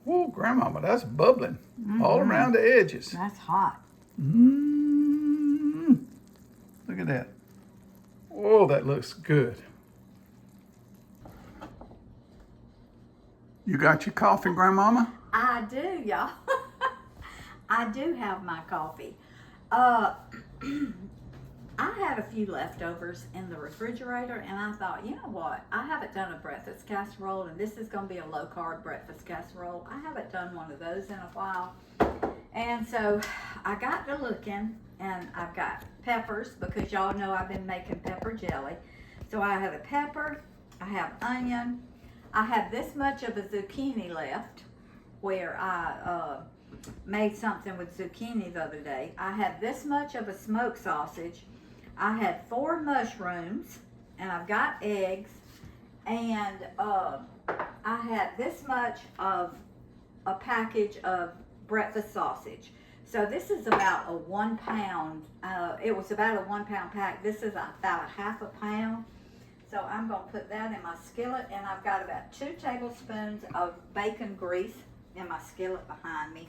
Oh, Grandmama, that's bubbling all around the edges. That's hot. Mmm. Look at that. Oh, that looks good. You got your coffee, Grandmama? I do, y'all. I do have my coffee. I had a few leftovers in the refrigerator, and I thought, you know what? I haven't done a breakfast casserole, and this is going to be a low-carb breakfast casserole. I haven't done one of those in a while. And so I got to looking, and I've got peppers, because y'all know I've been making pepper jelly. So I have a pepper, I have onion, I have this much of a zucchini left, where I made something with zucchini the other day. I had this much of a smoked sausage. I had 4 mushrooms, and I've got eggs, and I had this much of a package of breakfast sausage. So this is about a 1 pound, it was about a 1 pound pack. This is about a half a pound. So I'm going to put that in my skillet, and I've got about 2 tablespoons of bacon grease in my skillet behind me.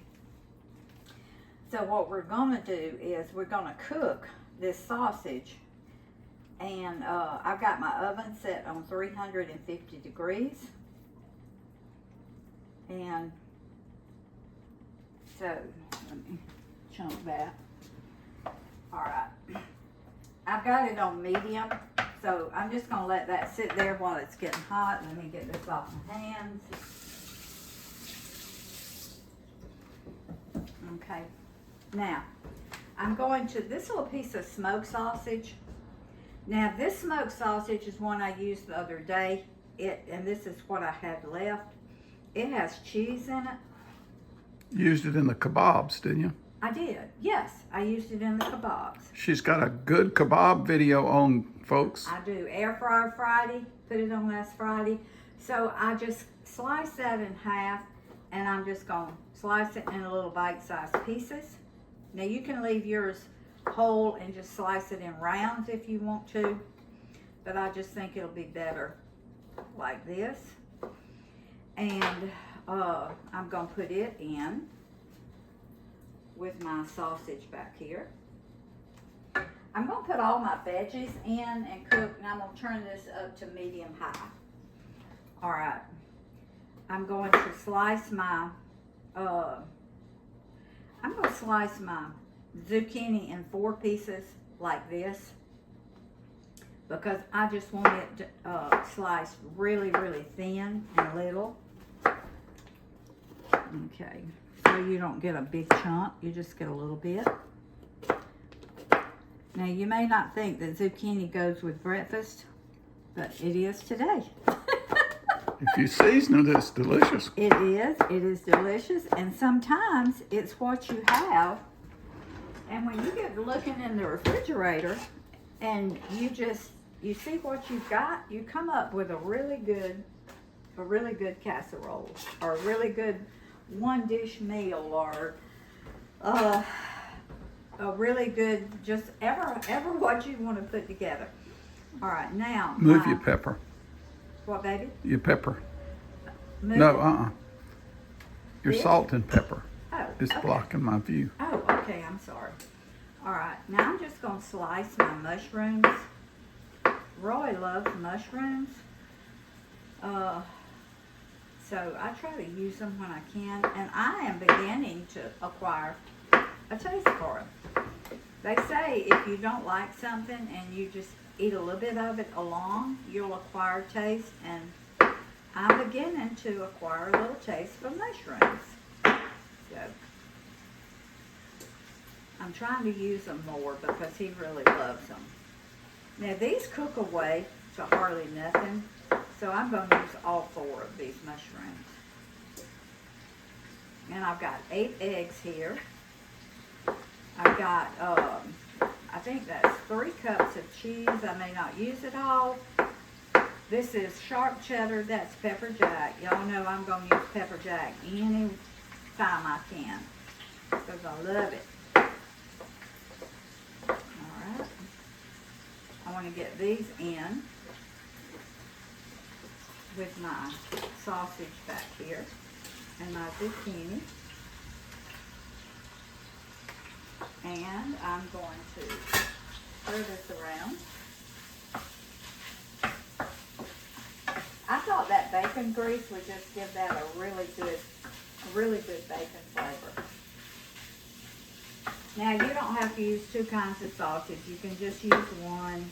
So what we're going to do is we're going to cook this sausage, and I've got my oven set on 350 degrees, and so let me chunk that. All right, I've got it on medium, so I'm just going to let that sit there while it's getting hot. Let me get this off my hands. Okay. Now, I'm going to, this little piece of smoked sausage. Now, this smoked sausage is one I used the other day. And this is what I had left. It has cheese in it. Used it in the kebabs, didn't you? I did, yes. I used it in the kebabs. She's got a good kebab video on, folks. I do. Air fryer Friday. Put it on last Friday. So I just slice that in half, and I'm just going to slice it in little bite-sized pieces. Now you can leave yours whole and just slice it in rounds if you want to, but I just think it'll be better like this. And I'm going to put it in with my sausage back here. I'm going to put all my veggies in and cook, and I'm going to turn this up to medium high. All right. I'm going to slice my zucchini in 4 pieces like this, because I just want it sliced really, really thin and little. Okay, so you don't get a big chunk, you just get a little bit. Now you may not think that zucchini goes with breakfast, but it is today. If you season it, it's delicious. It is delicious, and sometimes it's what you have. And when you get looking in the refrigerator and you see what you've got, you come up with a really good casserole, or a really good 1-dish meal, or a really good, just ever what you want to put together. All right, now Move your pepper. What, baby? Your pepper. Move No, your This? salt and pepper. Oh, It's okay. blocking my view. Oh, okay, I'm sorry. All right, now I'm just going to slice my mushrooms. Roy loves mushrooms. So I try to use them when I can, and I am beginning to acquire a taste for them. They say if you don't like something and you just eat a little bit of it along, you'll acquire taste, and I'm beginning to acquire a little taste for mushrooms. So I'm trying to use them more because he really loves them. Now these cook away to hardly nothing, so I'm going to use all 4 of these mushrooms. And I've got 8 eggs here. I've got, I think that's 3 cups of cheese. I may not use it all. This is sharp cheddar. That's pepper jack. Y'all know I'm going to use pepper jack any time I can, because I love it. Alright. I want to get these in with my sausage back here. and my zucchini. And I'm going to stir this around. I thought that bacon grease would just give that a really good bacon flavor. Now you don't have to use two kinds of sausage. You can just use one.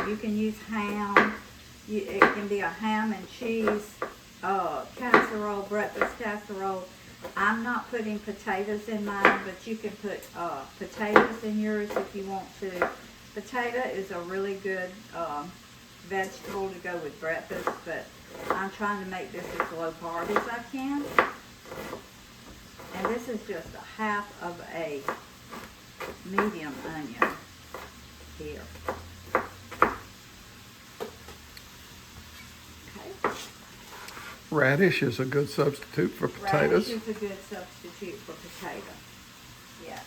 You can use ham. It can be a ham and cheese casserole, breakfast casserole. I'm not putting potatoes in mine, but you can put potatoes in yours if you want to. Potato is a really good vegetable to go with breakfast, but I'm trying to make this as low carb as I can. And this is just a half of a medium onion here. Okay. Radish is a good substitute for potatoes. Radish is a good substitute for potato. Yes.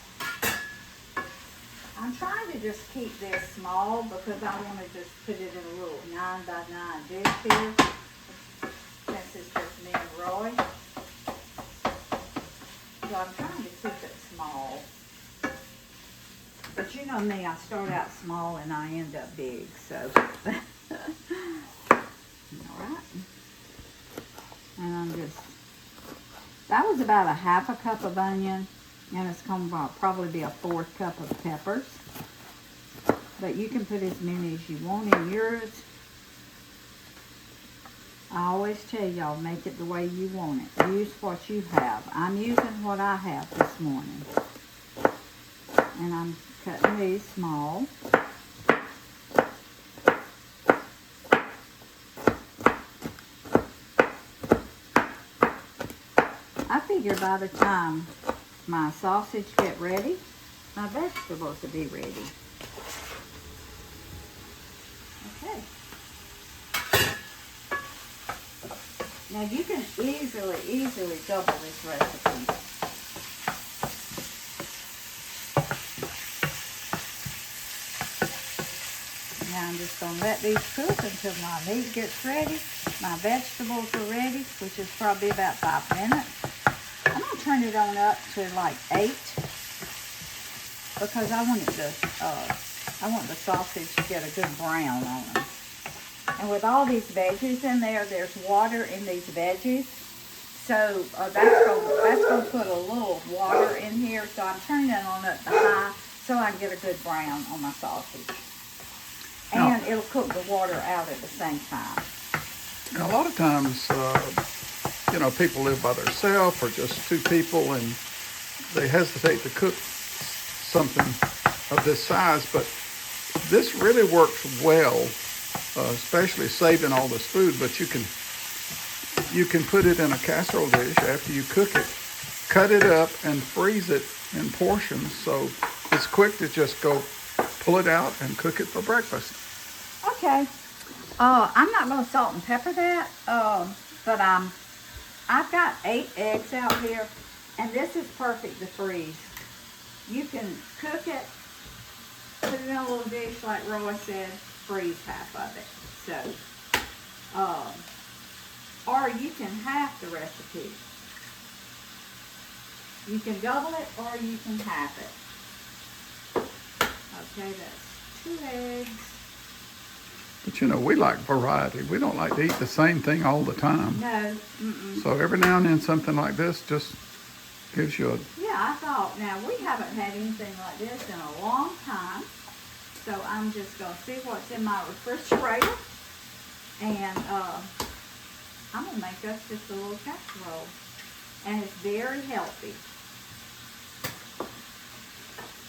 I'm trying to just keep this small because I want to just put it in a little 9 by 9 dish here. Since it's just me and Roy. So I'm trying to keep it small. But you know me, I start out small and I end up big, so. Alright. And I'm just, that was about a half a cup of onion, and it's going to probably be a 4th cup of peppers. But you can put as many as you want in yours. I always tell y'all, make it the way you want it. Use what you have. I'm using what I have this morning. And I'm cutting these small. I figure by the time my sausage get ready, my vegetables will be ready. Okay. Now you can easily double this recipe. Now I'm just going to let these cook until my meat gets ready. My vegetables are ready, which is probably about 5 minutes. I'm going to turn it on up to like 8 because I want the sausage to get a good brown on them. And with all these veggies in there, there's water in these veggies. So that's going to put a little water in here. So I'm turning it on up to high so I can get a good brown on my sausage. And it'll cook the water out at the same time. Now, a lot of times, people live by themselves or just 2 people, and they hesitate to cook something of this size. But this really works well, especially saving all this food. But you can put it in a casserole dish after you cook it, cut it up, and freeze it in portions. So it's quick to just go pull it out and cook it for breakfast. Okay. I'm not going to salt and pepper that, but I've got 8 eggs out here, and this is perfect to freeze. You can cook it, put it in a little dish like Roy said, freeze half of it. So, or you can half the recipe. You can double it or you can half it. Okay, that's 2 eggs. But we like variety. We don't like to eat the same thing all the time. No. So every now and then something like this just gives you a... Yeah, I thought, now we haven't had anything like this in a long time. So I'm just going to see what's in my refrigerator. And I'm going to make us just a little casserole. And it's very healthy.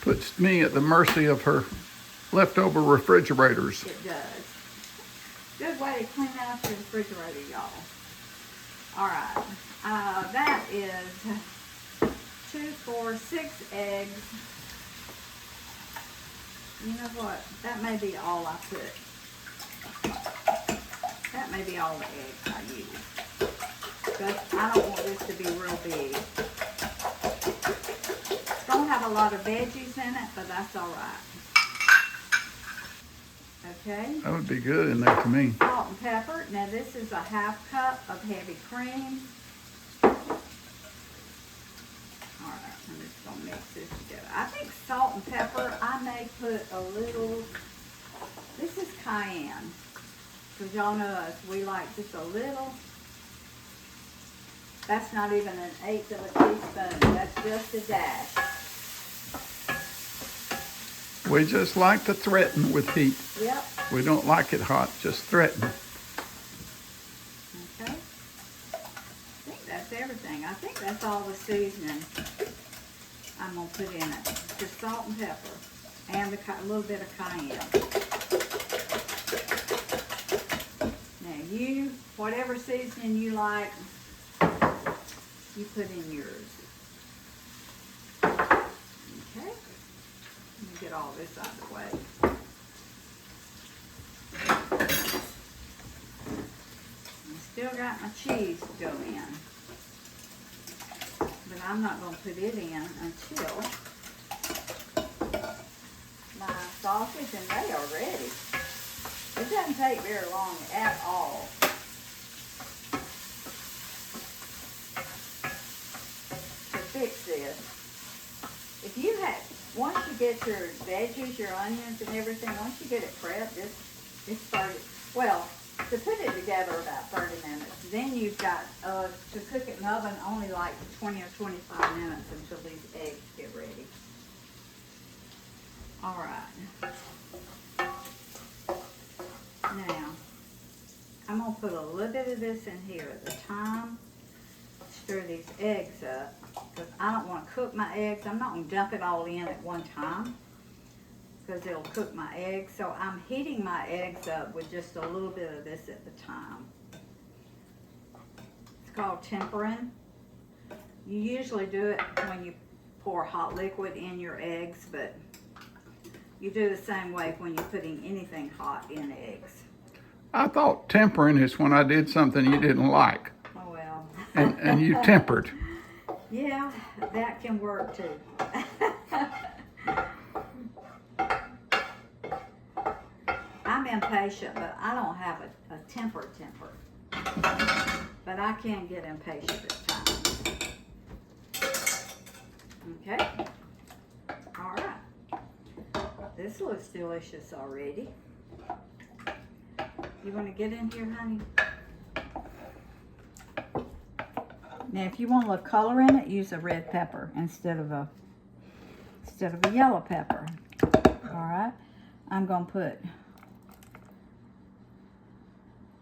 Puts me at the mercy of her leftover refrigerators. It does. Good way to clean out your refrigerator, y'all. Alright. That is 2, 4, 6 eggs. You know what? That may be all I put. That may be all the eggs I use. But I don't want this to be real big. It's going to have a lot of veggies in it, but that's alright. Okay. That would be good in there to me. Salt and pepper. Now this is a half cup of heavy cream. All right, I'm just gonna mix this together. I think salt and pepper, I may put a little, this is cayenne. Because y'all know us, we like just a little. That's not even an eighth of a teaspoon. That's just a dash. We just like to threaten with heat. Yep. We don't like it hot, just threaten. Okay. I think that's everything. I think that's all the seasoning I'm going to put in it. Just salt and pepper and a little bit of cayenne. Now you, whatever seasoning you like, you put in yours. Okay. Let me get all this out of the way. Still got my cheese to go in. But I'm not going to put it in until my sausage and they are ready. It doesn't take very long at all. To fix this. If you have, once you get your veggies, your onions and everything, once you get it prepped, it's started, well, to put it together about 30 minutes. Then you've got to cook it in the oven only like 20 or 25 minutes until these eggs get ready. All right. Now, I'm going to put a little bit of this in here at the time. Stir these eggs up because I don't want to cook my eggs. I'm not going to dump it all in at one time, because it'll cook my eggs. So I'm heating my eggs up with just a little bit of this at the time. It's called tempering. You usually do it when you pour hot liquid in your eggs, but you do the same way when you're putting anything hot in eggs. I thought tempering is when I did something you didn't like. Oh well. And you tempered. Yeah, that can work too. I'm impatient, but I don't have a temper. But I can get impatient at times. Okay. All right. This looks delicious already. You want to get in here, honey? Now, if you want a little color in it, use a red pepper instead of a yellow pepper. All right. I'm going to put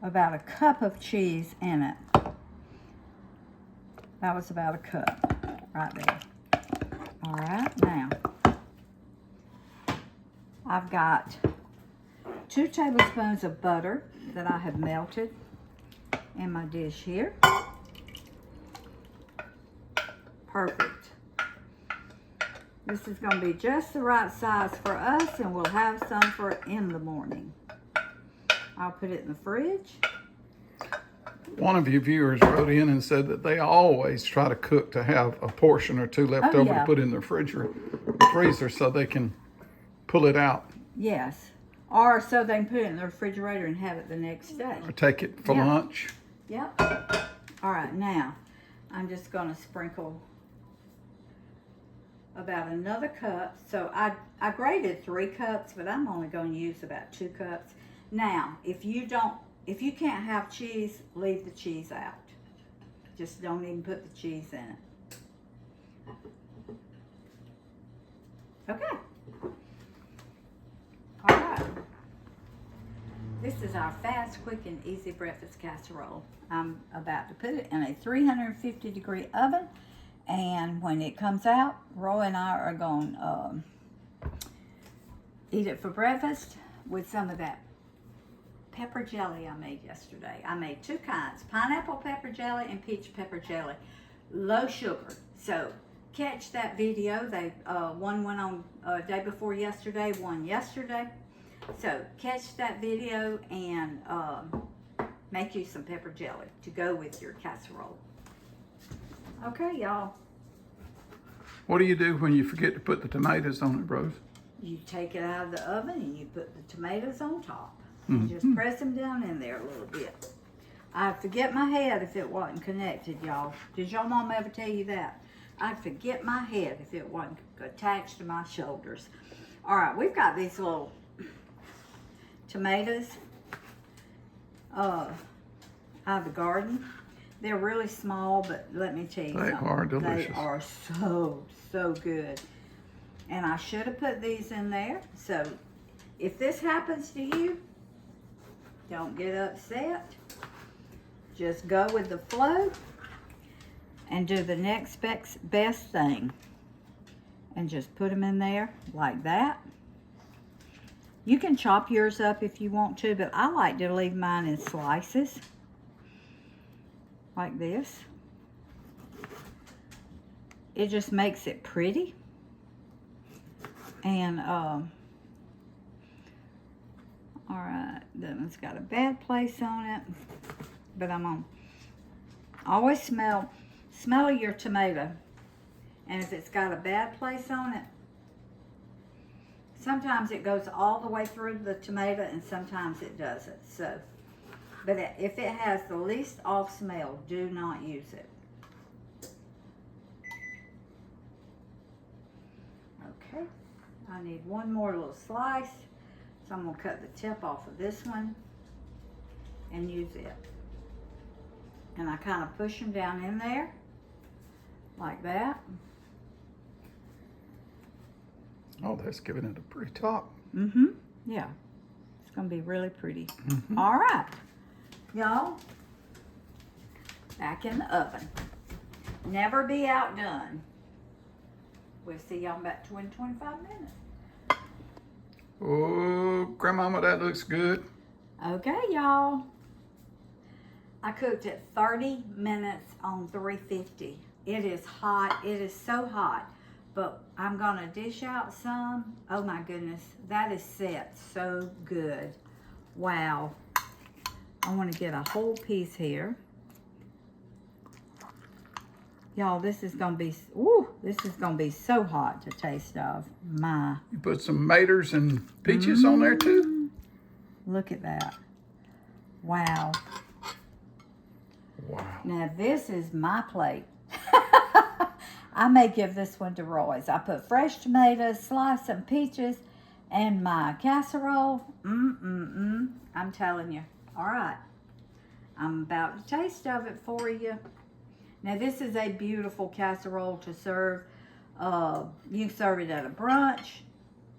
about a cup of cheese in it. That was about a cup right there. All right, now I've got 2 tablespoons of butter that I have melted in my dish here. Perfect. This is going to be just the right size for us, and we'll have some for in the morning. I'll put it in the fridge. One of your viewers wrote in and said that they always try to cook to have a portion or two left over to put in the freezer so they can pull it out. Yes. Or so they can put it in the refrigerator and have it the next day. Or take it for lunch. Yep. All right, now I'm just going to sprinkle about another cup. So I grated 3 cups, but I'm only going to use about 2 cups. Now, if you can't have cheese, leave the cheese out. Just don't even put the cheese in it. Okay. All right. This is our fast, quick, and easy breakfast casserole. I'm about to put it in a 350-degree oven, and when it comes out, Roy and I are going to eat it for breakfast with some of that pepper jelly I made yesterday. I made 2 kinds, pineapple pepper jelly and peach pepper jelly, low sugar. So catch that video. One went on day before yesterday, one yesterday. So catch that video and make you some pepper jelly to go with your casserole. Okay, y'all. What do you do when you forget to put the tomatoes on it, Rose? You take it out of the oven and you put the tomatoes on top. Mm-hmm. Just press them down in there a little bit. I'd forget my head if it wasn't connected, y'all. Did your mom ever tell you that? I'd forget my head if it wasn't attached to my shoulders. All right, we've got these little tomatoes out of the garden. They're really small, but let me tell you They something. are delicious. They are so good. And I should have put these in there. So if this happens to you, don't get upset. Just go with the flow and do the next best thing. And just put them in there like that. You can chop yours up if you want to, but I like to leave mine in slices. Like this. It just makes it pretty. And, all right, that one's got a bad place on it. But I'm on. Always smell your tomato. And if it's got a bad place on it, sometimes it goes all the way through the tomato and sometimes it doesn't. So, but if it has the least off smell, do not use it. Okay, I need one more little slice. So I'm gonna cut the tip off of this one and use it. And I kind of push them down in there like that. Oh, that's giving it a pretty top. Yeah, it's gonna be really pretty. Mm-hmm. All right, y'all, back in the oven. Never be outdone. We'll see y'all in about 20-25 minutes. Oh, Grandmama, that looks good. Okay, y'all. I cooked it 30 minutes on 350. It is hot. It is so hot. But I'm going to dish out some. Oh, my goodness. That is set so good. Wow. I want to get a whole piece here. Y'all, this is going to be, ooh, this is going to be so hot to taste of. My. You put some maters and peaches on there, too? Look at that. Wow. Wow. Now, this is my plate. I may give this one to Roy's. I put fresh tomatoes, sliced some peaches, and my casserole. I'm telling you. All right. I'm about to taste of it for you. Now, this is a beautiful casserole to serve. You can serve it at a brunch.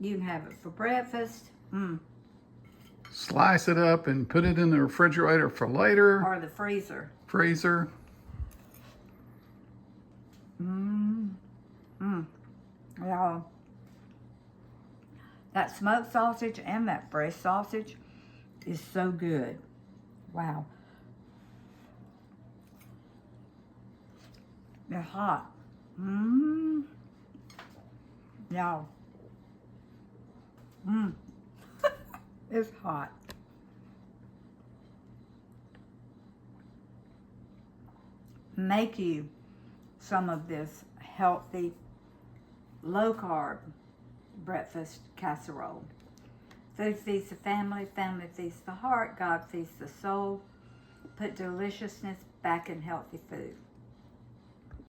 You can have it for breakfast. Slice it up and put it in the refrigerator for later. Or the freezer. Freezer. Y'all, that smoked sausage and that fresh sausage is so good. Wow. They're hot. Y'all. It's hot. Make you some of this healthy, low-carb breakfast casserole. Food feeds the family, family feeds the heart, God feeds the soul. Put deliciousness back in healthy food.